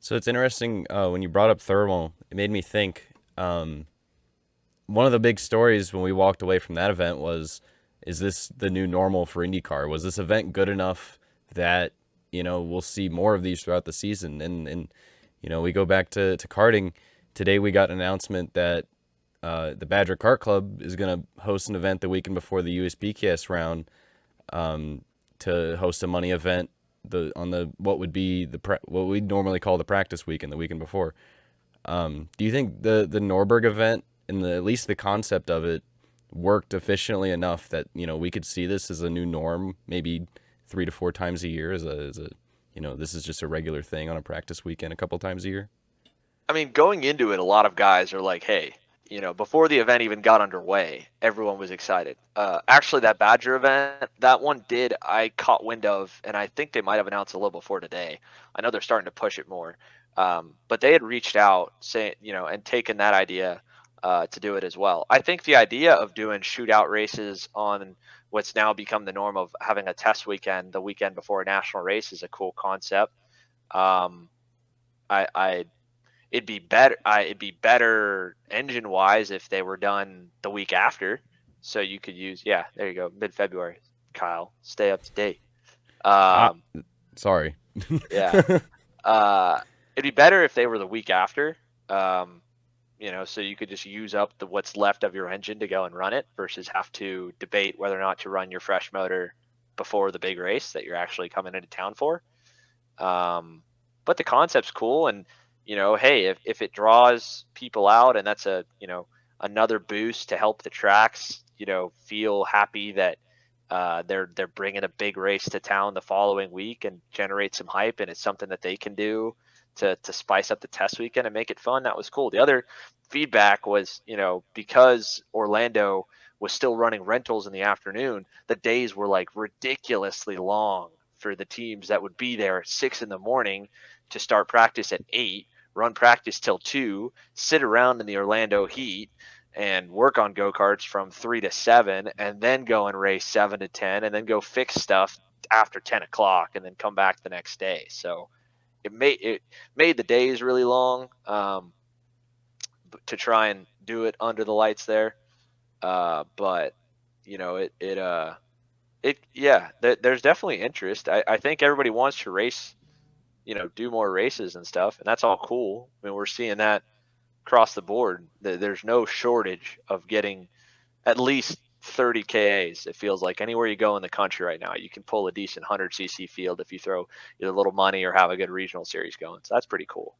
So it's interesting when you brought up thermal. It made me think. One of the big stories when we walked away from that event was, is this the new normal for IndyCar? Was this event good enough that we'll see more of these throughout the season? And we go back to karting. Today we got an announcement that the Badger Kart Club is going to host an event the weekend before the USBKS round, to host a money event on the what would be what we normally call the practice weekend, the weekend before. Do you think the Norberg event and at least the concept of it worked efficiently enough that we could see this as a new norm, maybe 3 to 4 times a year, as a this is just a regular thing on a practice weekend a couple times a year? I mean, going into it, a lot of guys are like, hey, before the event even got underway, everyone was excited. Actually, that Badger event, that one I caught wind of, and I think they might have announced a little before today. I know they're starting to push it more. But they had reached out saying, and taken that idea to do it as well. I think the idea of doing shootout races on what's now become the norm of having a test weekend the weekend before a national race is a cool concept. Um, I it'd be better engine wise if they were done the week after, so you could use, yeah, there you go, mid-February. Kyle, stay up to date. Ah, um sorry. yeah. It'd be better if they were the week after, um so you could just use up what's left of your engine to go and run it versus have to debate whether or not to run your fresh motor before the big race that you're actually coming into town for. But the concept's cool, and hey, if it draws people out, and that's another boost to help the tracks, feel happy that they're bringing a big race to town the following week and generate some hype, and it's something that they can do to spice up the test weekend and make it fun. That was cool. The other feedback was, because Orlando was still running rentals in the afternoon, the days were like ridiculously long for the teams that would be there at 6 in the morning to start practice at 8, run practice till 2, sit around in the Orlando heat and work on go-karts from 3 to 7, and then go and race 7 to 10, and then go fix stuff after 10 o'clock, and then come back the next day. So it made the days really long, to try and do it under the lights there. But you know it yeah, there's definitely interest. I think everybody wants to race, do more races and stuff, and that's all cool. I mean, we're seeing that across the board. There's no shortage of getting at least 30 KAs. It feels like anywhere you go in the country right now, you can pull a decent 100cc field if you throw either a little money or have a good regional series going. So that's pretty cool.